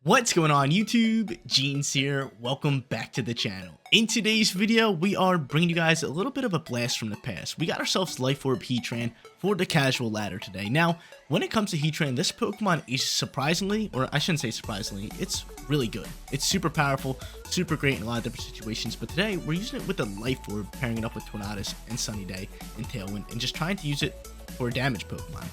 What's going on YouTube? Jeans here. Welcome back to the channel. In today's video, we are bringing you guys a little bit of a blast from the past. We got ourselves Life Orb Heatran for the casual ladder today. Now, when it comes to Heatran, this Pokemon is surprisingly, or I shouldn't say surprisingly, it's really good. It's super powerful, super great in a lot of different situations, but today we're using it with the Life Orb, pairing it up with Tornadus and Sunny Day and Tailwind, and just trying to use it for a damage Pokemon.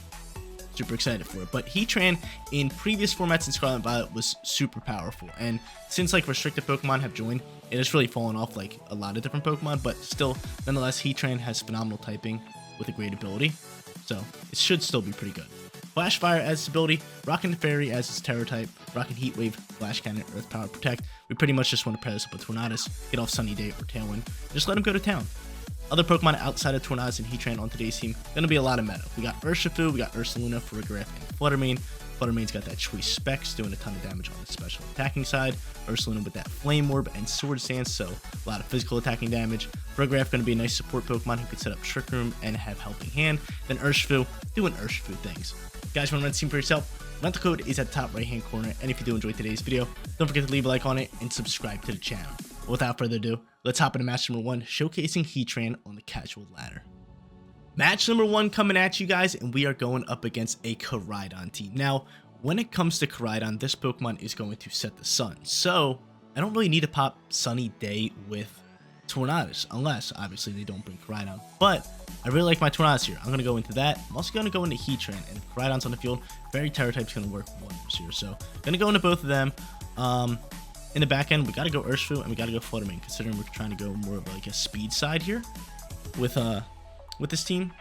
Super excited for it. But Heatran in previous formats in Scarlet and Violet was super powerful, and since like restricted Pokemon have joined, it has really fallen off like a lot of different Pokemon, but still nonetheless Heatran has phenomenal typing with a great ability, so it should still be pretty good. Flash Fire as its ability, Rockin' Fairy as its Terror type, Rockin' Heat Wave, Flash Cannon, Earth Power, Protect. We pretty much just want to pair this up with Tornadus, get off Sunny Day or Tailwind, just let him go to town. Other Pokemon outside of Tornadus and Heatran on today's team, gonna be a lot of meta. We got Urshifu, we got Ursaluna, Farigiraf, and Fluttermane. Fluttermane's got that choice specs, doing a ton of damage on the special attacking side. Ursaluna with that Flame Orb and Sword Stance, so a lot of physical attacking damage. Farigiraf gonna be a nice support Pokemon who can set up Trick Room and have Helping Hand. Then Urshifu, doing Urshifu things. Guys, wanna run the team for yourself? Rental code is at the top right hand corner, and if you do enjoy today's video, don't forget to leave a like on it and subscribe to the channel. Without further ado, let's hop into match number 1, showcasing Heatran on the casual ladder. Match number 1 coming at you guys, and we are going up against a Heatran team. Now, when it comes to Heatran, this Pokemon is going to set the sun, so I don't really need to pop Sunny Day with Tornadus, unless obviously they don't bring Heatran. But I really like my Tornadus here. I'm going to go into that. I'm also going to go into Heatran, and if Heatran's on the field, Fairy Terror type is going to work wonders here. So going to go into both of them. In the back end, we got to go Urshifu and we got to go Fluttermane, considering we're trying to go more of like a speed side here with this team.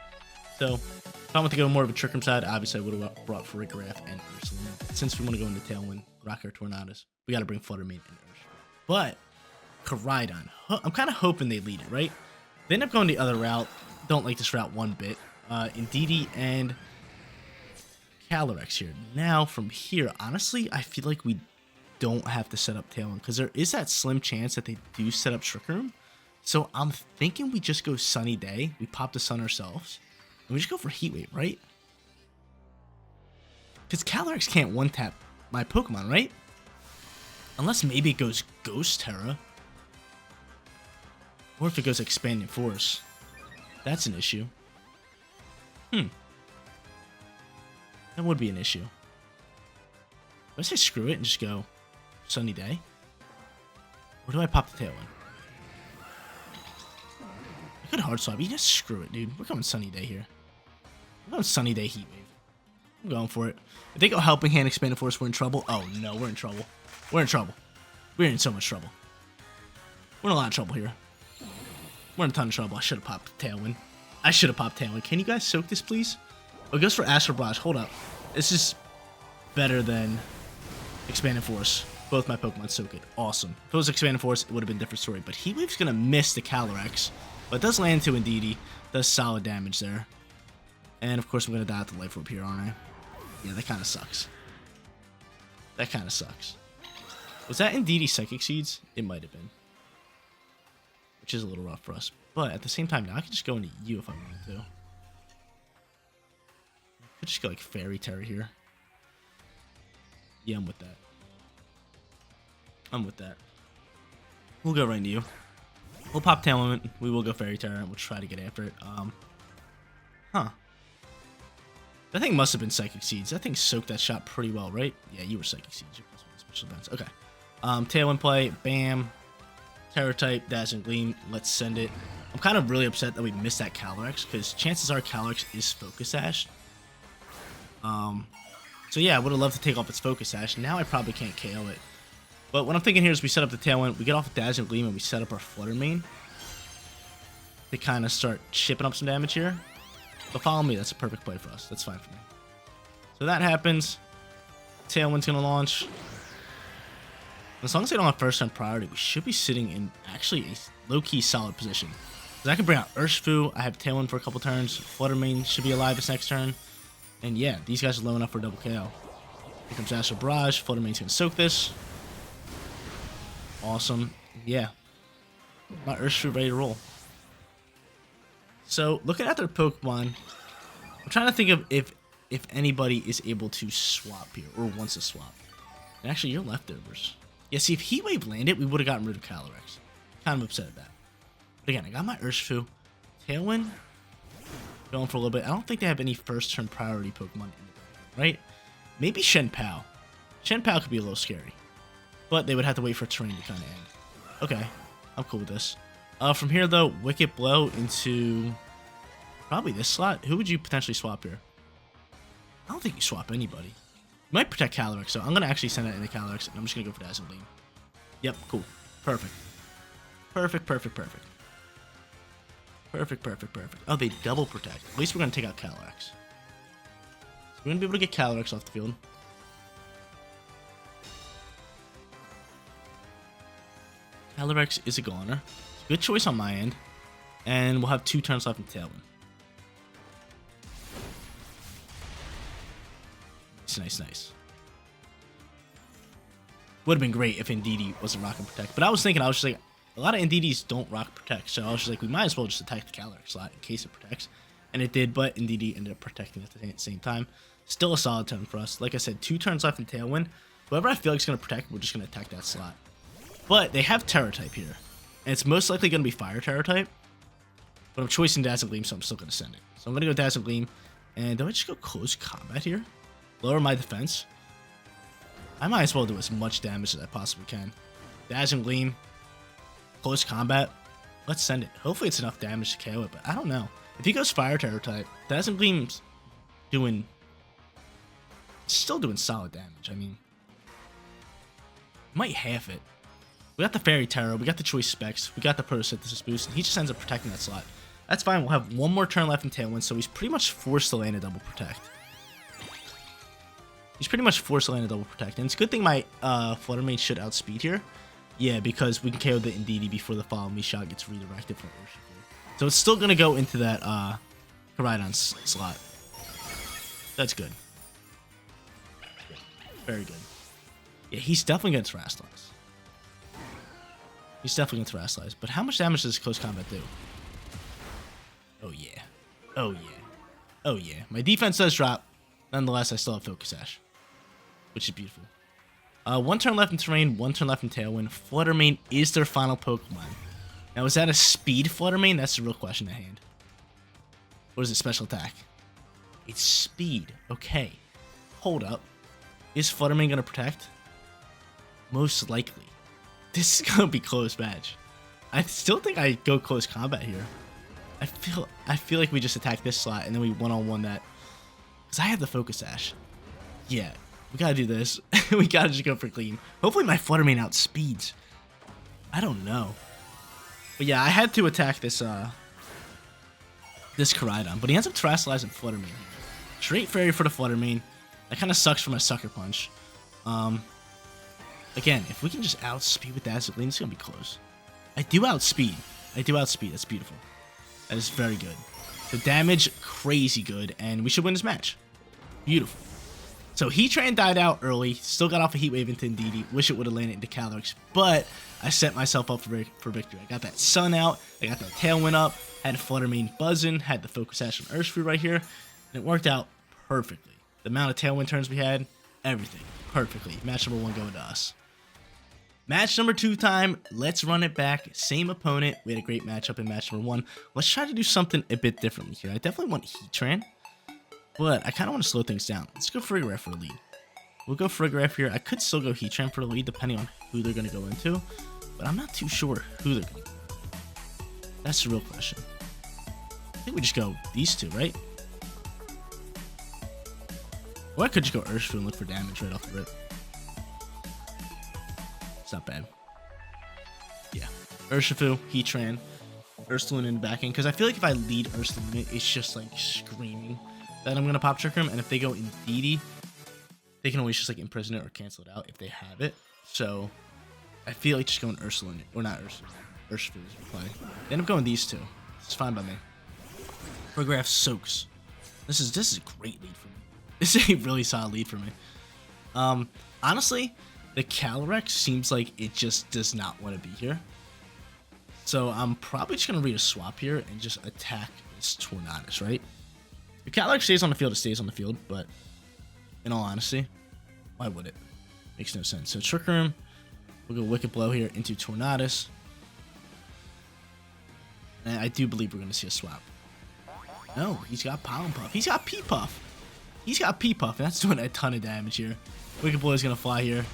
So if I want to go more of a Trick Room side, obviously I would have brought Farigiraf and Ursaluna. Since we want to go into Tailwind, Rock or Tornadus, we got to bring Fluttermane and Urshifu. But Heatran, I'm kind of hoping they lead it, right? They end up going the other route. Don't like this route one bit. Indeedee and Calyrex here. Now from here, honestly, I feel like we don't have to set up Tailwind, because there is that slim chance that they do set up Trick Room. So I'm thinking we just go Sunny Day, we pop the sun ourselves, and we just go for Heat Wave, right? Because Calyrex can't one-tap my Pokemon, right? Unless maybe it goes Ghost Terra. Or if it goes Expanding Force. That's an issue. That would be an issue. Let's say screw it and just go Sunny Day. Or do I pop the Tailwind? I could hard swap. You just screw it, dude. We're going Sunny Day here. We're going Sunny Day Heat Wave. I'm going for it. If they go Helping Hand, Expanded Force, we're in trouble. Oh no, we're in trouble. We're in trouble. We're in so much trouble. We're in a lot of trouble here. We're in a ton of trouble. I should have popped Tailwind. I should have popped Tailwind. Can you guys soak this, please? Oh, it goes for Astral Barrage. Hold up. This is better than Expanded Force. Both my Pokemon soak it. Awesome. If it was Expanded Force, it would have been a different story. But Heat Wave's going to miss the Calyrex. But it does land to Indeedee. Does solid damage there. And of course, I'm going to die at the Life Orb here, aren't I? Yeah, that kind of sucks. That kind of sucks. Was that Indeedee Psychic Seeds? It might have been. Which is a little rough for us. But at the same time, now I can just go into you if I wanted to. I could just go like Fairy Terror here. Yeah, I'm with that. I'm with that. We'll go right into you. We'll pop Tailwind. We will go Fairy Terror and we'll try to get after it. That thing must have been Psychic Seeds. That thing soaked that shot pretty well, right? Yeah, you were Psychic Seeds. You're +1 special defense. Okay. Tailwind play. Bam. Terror type. Dazzling Gleam. Let's send it. I'm kind of really upset that we missed that Calyrex, because chances are Calyrex is Focus Sash. So yeah, I would have loved to take off its Focus Sash. Now I probably can't KO it. But what I'm thinking here is we set up the Tailwind, we get off with Dazzling Gleam, and we set up our Fluttermane to kind of start shipping up some damage here. But follow me, that's a perfect play for us. That's fine for me. So that happens. Tailwind's going to launch. As long as they don't have first turn priority, we should be sitting in actually a low-key solid position. Because I can bring out Urshifu, I have Tailwind for a couple turns, Fluttermane should be alive this next turn. And yeah, these guys are low enough for a double KO. Here comes Astral Barrage, Fluttermane's going to soak this. Awesome. Yeah. My Urshifu ready to roll. So, looking at their Pokemon, I'm trying to think of if anybody is able to swap here, or wants to swap. And actually, your leftovers. Yeah, see, if Heat Wave landed, we would have gotten rid of Calyrex. Kind of upset at that. But again, I got my Urshifu. Tailwind. Going for a little bit. I don't think they have any first-turn priority Pokemon in it, right? Maybe Shenpao. Shenpao could be a little scary. But they would have to wait for terrain to kind of end. Okay, I'm cool with this. From here, though, Wicked Blow into probably this slot. Who would you potentially swap here? I don't think you swap anybody. You might protect Calyrex, so I'm going to actually send that into Calyrex, and I'm just going to go for Dazzling. Yep, cool. Perfect. Perfect, perfect, perfect. Perfect, perfect, perfect. Oh, they double protect. At least we're going to take out Calyrex. So we're going to be able to get Calyrex off the field. Calyrex is a goner. Good choice on my end. And we'll have 2 turns left in Tailwind. Nice, nice. Would have been great if Indeedee wasn't Rock and Protect. But I was thinking, I was just like, a lot of Indeedees don't Rock Protect. So I was just like, we might as well just attack the Calyrex slot in case it protects. And it did, but Indeedee ended up protecting at the same time. Still a solid turn for us. Like I said, 2 turns left in Tailwind. Whoever I feel like is going to protect, we're just going to attack that slot. But they have Terra type here. And it's most likely going to be Fire Terra type. But I'm choosing Dazzling Gleam, so I'm still going to send it. So I'm going to go Dazzling Gleam. And do I just go Close Combat here? Lower my defense. I might as well do as much damage as I possibly can. Dazzling Gleam. Close Combat. Let's send it. Hopefully it's enough damage to KO it, but I don't know. If he goes Fire Terra type, Dazzling Gleam's doing... still doing solid damage. I mean... might half it. We got the Fairy Terra, we got the Choice Specs, we got the Photosynthesis boost, and he just ends up protecting that slot. That's fine, we'll have 1 more turn left in Tailwind, so he's pretty much forced to land a double protect. He's pretty much forced to land a double protect, and it's a good thing my Flutter Mane should outspeed here. Yeah, because we can KO the Indeedee before the Follow Me shot gets redirected from Urshifu. So it's still going to go into that Koraidon slot. That's good. Very good. Yeah, he's definitely going to Terrasilize. He's definitely going to Terrasilize. But how much damage does Close Combat do? Oh, yeah. Oh, yeah. Oh, yeah. My defense does drop. Nonetheless, I still have Focus Sash, which is beautiful. 1 turn left in Terrain, 1 turn left in Tailwind. Flutter Mane is their final Pokemon. Now, is that a speed Flutter Mane? That's the real question at hand. Or is it special attack? It's speed. Okay. Hold up. Is Flutter Mane going to protect? Most likely. This is going to be close match. I still think I go Close Combat here. I feel like we just attack this slot and then we one-on-one that. Because I have the Focus Sash. Yeah, we got to do this. We got to just go for Gleam. Hopefully my Flutter Mane outspeeds. I don't know. But yeah, I had to attack this this Koraidon. But he ends up Terrasalizing Flutter Mane here. Straight Fairy for the Flutter Mane. That kind of sucks for my Sucker Punch. Again, if we can just outspeed with Dazzling Gleam, it's going to be close. I do outspeed. That's beautiful. That is very good. The damage, crazy good, and we should win this match. Beautiful. So Heatran died out early, still got off a Heat Wave into Indeedee. Wish it would have landed into Calyrex, but I set myself up for victory. I got that Sun out, I got that Tailwind up, had Flutter Mane buzzing, had the Focus Sash from Urshifu right here, and it worked out perfectly. The amount of Tailwind turns we had, everything, perfectly. Match number 1 going to us. Match number 2 time, let's run it back. Same opponent. We had a great matchup in match number 1. Let's try to do something a bit differently here. I definitely want Heatran, but I kind of want to slow things down. Let's go Frigoraph for the lead. We'll go Frigoraph here. I could still go Heatran for the lead depending on who they're going to go into, but I'm not too sure who they're going to go. That's the real question. I think we just go these 2, right? Or I could just go Urshifu and look for damage right off the rip. Not bad. Yeah. Urshifu, Heatran, Ursaluna in the back end. Because I feel like if I lead Ursaluna, it's just like screaming that I'm going to pop trick him. And if they go Indeedee, they can always just like imprison it or cancel it out if they have it. So I feel like just going Ursaluna, or not Urshifu is play. They end up going these 2. It's fine by me. Frigoraph soaks. This is a great lead for me. This is a really solid lead for me. Honestly, the Calyrex seems like it just does not want to be here. So I'm probably just going to read a swap here and just attack this Tornadus, right? If Calyrex stays on the field, it stays on the field, but in all honesty, why would it? Makes no sense. So Trick Room. We'll go Wicked Blow here into Tornadus. And I do believe we're going to see a swap. No, he's got Pollen Puff. He's got P-Puff. He's got P-Puff, and that's doing a ton of damage here. Wicked Blow is going to fly here.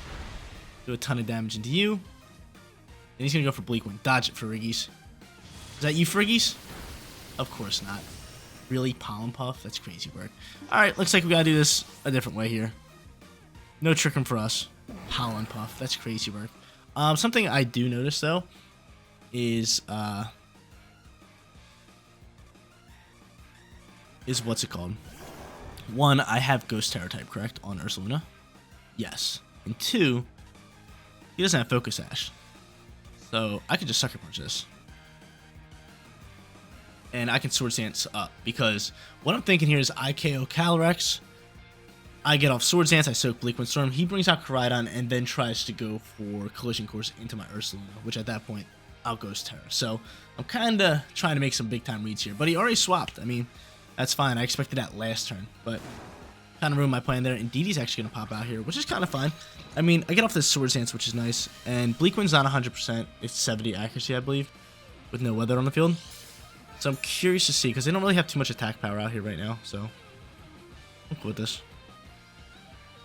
Do a ton of damage into you. And he's going to go for Bleak Wind. Dodge it, Friggies. Is that you, Friggies? Of course not. Really? Pollen Puff? That's crazy work. Alright, looks like we got to do this a different way here. No Trick Room for us. Pollen Puff. That's crazy work. Something I do notice, though, is what's it called? One, I have Ghost Terror type, correct, on Ursaluna? Yes. And two, he doesn't have Focus Sash. So I could just Sucker Punch this. And I can Sword Dance up, because what I'm thinking here is I KO Calyrex, I get off Sword Dance, I soak Bleak Wind Storm, he brings out Koraidon, and then tries to go for Collision Course into my Ursaluna, which at that point, I'll Ghost Terror. So I'm kind of trying to make some big time reads here, but he already swapped. I mean, that's fine. I expected that last turn, but kind of ruined my plan there. And DD's actually going to pop out here, which is kind of fine. I mean, I get off this Sword Dance, which is nice, and Bleak Wind's not 100%. It's 70 accuracy, I believe, with no weather on the field. So I'm curious to see, because they don't really have too much attack power out here right now, so I'm cool with this.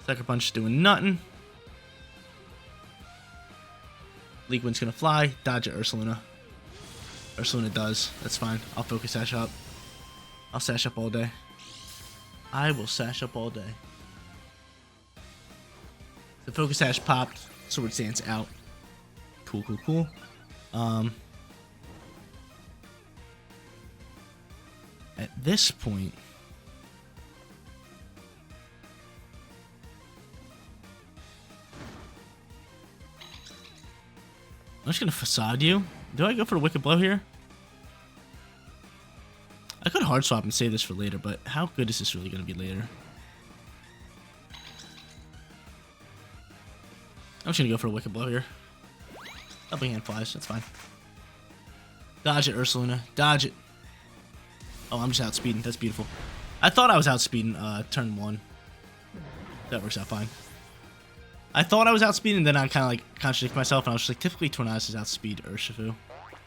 Sucker Punch doing nothing. Bleak Wind's gonna fly. Dodge it, Ursaluna. Ursaluna does. That's fine. I'll Focus Sash up. I'll Sash up all day. I will Sash up all day. The Focus Sash popped. Sword Dance out. Cool, cool, cool. At this point, I'm just going to Facade you. Do I go for a Wicked Blow here? I could Hard Swap and save this for later, but how good is this really going to be later? I'm just going to go for a Wicked Blow here. Helping Hand flies. That's fine. Dodge it, Ursaluna. Dodge it. Oh, I'm just outspeeding. That's beautiful. I thought I was outspeeding turn 1. That works out fine. I thought I was outspeeding, and then I kind of like contradicted myself, and I was just like, typically Tornadus is outspeed Urshifu.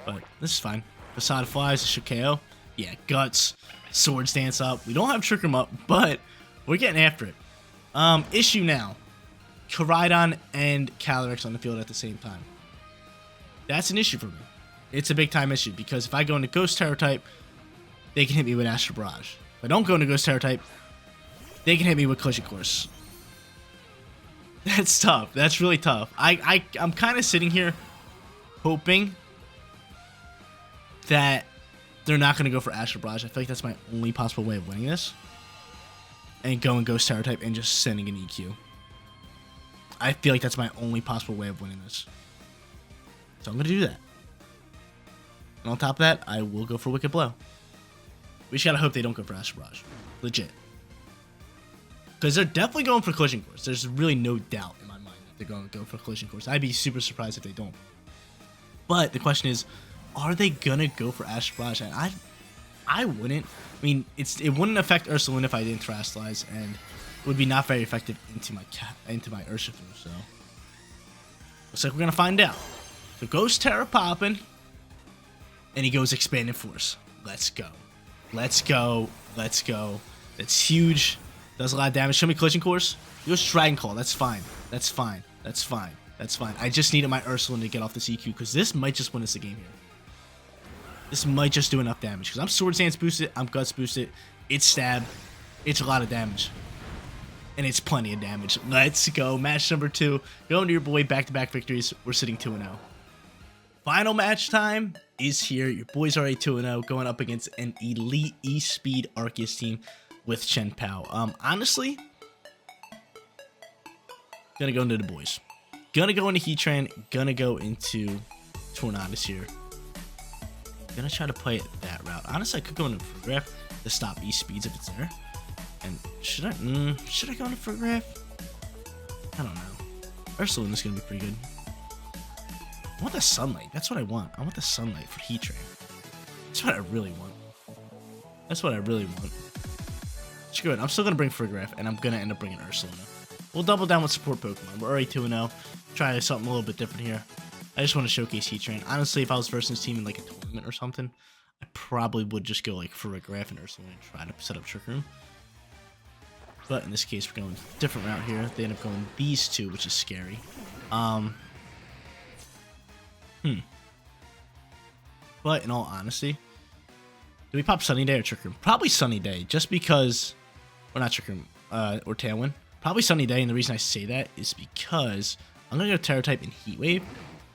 But this is fine. Facade flies, it should KO. Yeah, Guts. Sword Dance up. We don't have Trick Room up, but we're getting after it. Issue now. Koraidon and Calyrex on the field at the same time. That's an issue for me. It's a big time issue, because if I go into Ghost Terror type, they can hit me with Astral Barrage. If I don't go into Ghost Terror type, they can hit me with Collision Course. That's tough. That's really tough. I'm kind of sitting here hoping that they're not going to go for Astral Barrage. I feel like that's my only possible way of winning this. And going Ghost Terror type and just sending an EQ. I feel like that's my only possible way of winning this. So I'm going to do that. And on top of that, I will go for Wicked Blow. We just got to hope they don't go for Astral Barrage. Legit. Because they're definitely going for Collision Course. There's really no doubt in my mind that they're going to go for Collision Course. I'd be super surprised if they don't. But the question is, are they going to go for Astral Barrage? And I wouldn't. I mean, it wouldn't affect Ursaluna if I didn't Terastallize, and it would be not very effective into my Urshifu. So looks like we're going to find out. So Ghost Terror popping, and he goes Expanded Force. Let's go. Let's go. Let's go. That's huge. Does a lot of damage. Show me Collision Course. He goes Dragon Claw. That's fine. That's fine. That's fine. That's fine. I just needed my Ursaluna to get off this EQ, because this might just win us the game here. This might just do enough damage, because I'm Sword Dance boosted, I'm Guts boosted, it's Stab, it's a lot of damage. And it's plenty of damage. Let's go. Match number 2. Going to your boy, back-to-back victories. We're sitting 2-0. Final match time is here. Your boy's already 2-0, going up against an elite E-Speed Arceus team with Chen Pao. Honestly, gonna go into the boys. Gonna go into Heatran, gonna go into Tornadus here. Gonna try to play it that route. Honestly, I could go into Frograph to stop E-Speeds if it's there. And should I go into Frograph? I don't know. Ursaluna's gonna be pretty good. I want the Sunlight. That's what I want. I want the Sunlight for Heatran. That's what I really want. That's what I really want. Screw it. I'm still gonna bring Frograph, and I'm gonna end up bringing Ursaluna. We'll double down with support Pokemon. We're already 2-0. Try something a little bit different here. I just want to showcase Heatran. Honestly, if I was versing this team in like a tournament or something, I probably would just go like for a Graph and Ursula and try to set up Trick Room. But in this case, we're going a different route here. They end up going these two, which is scary. But in all honesty, do we pop Sunny Day or Trick Room? Probably Sunny Day, just because, or not Trick Room, or Tailwind. Probably Sunny Day, and the reason I say that is because I'm going to go Terra type in Heat Wave,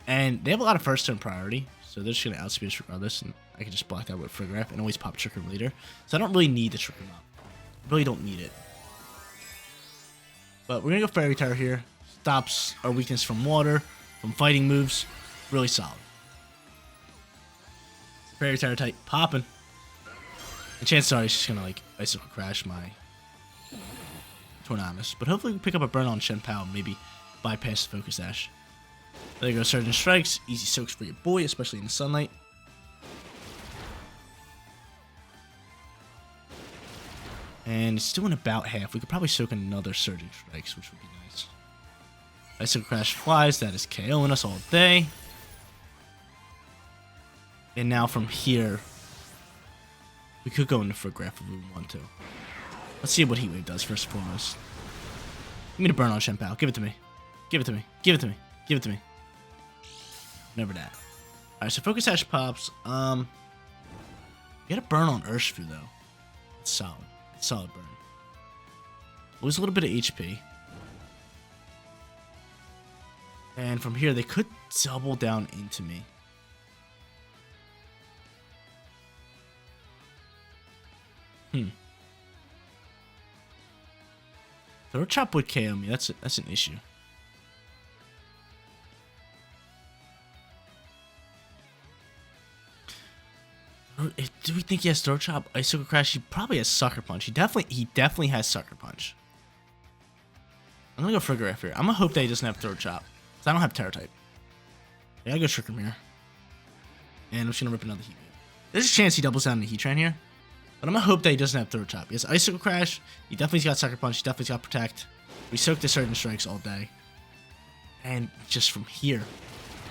and they have a lot of first turn priority, so they're just going to outspeed us regardless, and I can just block that with Frigoraph and always pop Trick Room later. So I don't really need the Trick Room up. Really don't need it. But we're going to go Fairy Tire here. Stops our weakness from water, from fighting moves. Really solid. Fairy Tire type popping. And chances are he's just going to like Icicle Crash my Tornadus. But hopefully we can pick up a burn on Shenpao and maybe bypass the Focus Dash. There you go, Surgeon Strikes. Easy soaks for your boy, especially in the sunlight. And it's doing about half. We could probably soak another Surging Strikes, which would be nice. Icicle Crash flies. That is KOing us all day. And now from here, we could go into Frigoraph if we want to. Let's see what Heat Wave does first and foremost. Give me the burn on Shenpao. Give it to me. Give it to me. Give it to me. Give it to me. Never that. Alright, so Focus Sash pops. Get a burn on Urshifu though. It's solid. It's solid burn. Lose a little bit of HP. And from here, they could double down into me. Throat Chop would KO me. That's an issue. Do we think he has Throat Chop? Icicle Crash? He probably has Sucker Punch. He definitely has Sucker Punch. I'm gonna go Frigoraph here. I'm gonna hope that he doesn't have Throat Chop, because I don't have Terra type. Yeah, I go Trick Room here. And I'm just gonna rip another Heat Wave. There's a chance he doubles down into Heatran here. But I'm gonna hope that he doesn't have Throat Chop. He has Icicle Crash. He definitely's got Sucker Punch. He definitely's got Protect. We soak the Surgeon Strikes all day. And just from here,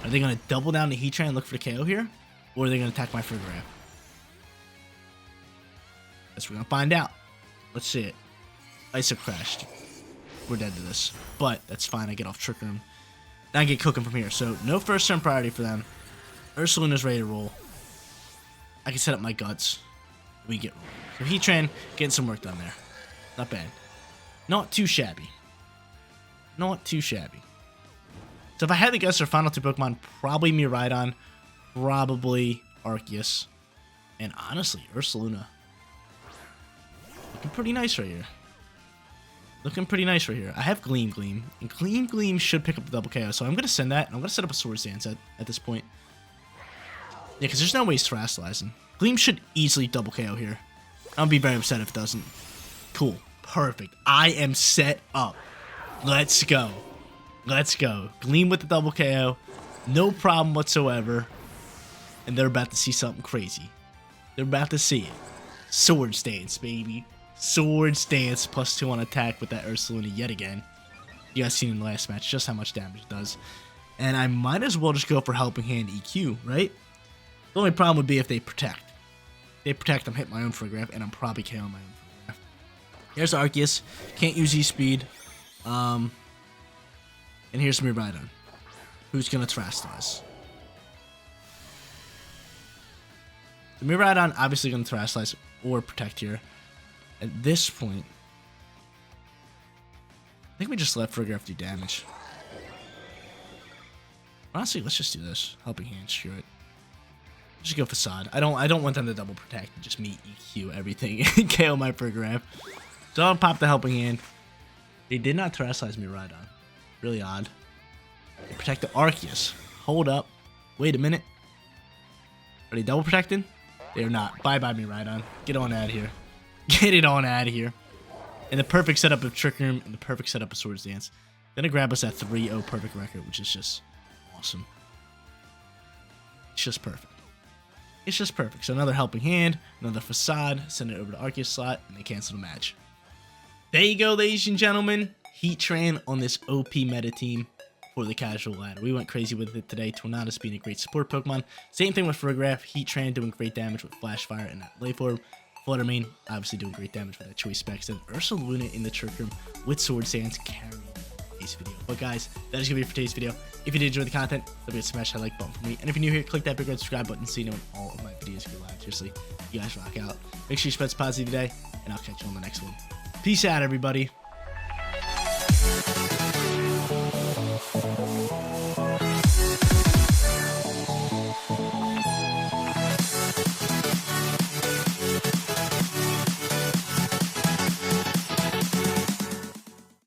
are they gonna double down to Heatran and look for the KO here? Or are they gonna attack my Frigoraph? Guess we're gonna find out. Let's see it. Icicle Crashed. We're dead to this. But that's fine. I get off Trick Room. Now I get cooking from here. So no first turn priority for them. Ursaluna's ready to roll. I can set up my guts. We get rolling. So Heatran getting some work done there. Not bad. Not too shabby. Not too shabby. So if I had to guess our final two Pokemon, probably Miraidon, probably Arceus, and honestly, Ursaluna. Looking pretty nice right here. Looking pretty nice right here. I have Gleam, and Gleam should pick up the double KO, so I'm going to send that, and I'm going to set up a Swords Dance at this point. Yeah, because there's no way he's Terastallizing. Gleam should easily double KO here. I'm going to be very upset if it doesn't. Cool. Perfect. I am set up. Let's go. Let's go. Gleam with the double KO. No problem whatsoever. And they're about to see something crazy. They're about to see it. Swords Dance, baby. Swords Dance +2 on attack with that Ursaluna yet again. You guys seen in the last match just how much damage it does. And I might as well just go for Helping Hand EQ, right? The only problem would be if they protect. If they protect, I'm hitting my own Frigoraph, and I'm probably KOing my own Frigoraph. Here's Arceus. Can't use E-Speed. And here's Miraidon, who's going to Terastallize. The Miraidon obviously going to Terastallize or protect here. At this point, I think we just let Frigoraph do damage. Honestly, let's just do this. Helping Hand, screw it. Just go Facade. I don't want them to double protect and just me EQ everything and KO my Frigoraph. So I'll pop the Helping Hand. They did not Terastallize Miraidon. Really odd. They protect the Arceus. Hold up. Wait a minute. Are they double protected? They're not. Bye-bye, Miraidon. Get on out of here. Get it on out of here. And the perfect setup of Trick Room and the perfect setup of Swords Dance. Gonna grab us that 3-0 perfect record, which is just awesome. It's just perfect. It's just perfect. So another Helping Hand, another Facade, send it over to Arceus slot, and they cancel the match. There you go, ladies and gentlemen. Heatran on this OP meta team for the casual ladder. We went crazy with it today. Tornadus being a great support Pokemon. Same thing with Frograph. Heatran doing great damage with Flash Fire and that Life Orb. Fluttermane obviously doing great damage with that Choice Specs. And Ursaluna in the Trick Room with Sword Sands carrying today's video. But guys, that is going to be it for today's video. If you did enjoy the content, don't forget to smash that like button for me. And if you're new here, click that big red subscribe button so you know when all of my videos go live. Seriously, you guys rock out. Make sure you spread some positive today, and I'll catch you on the next one. Peace out, everybody.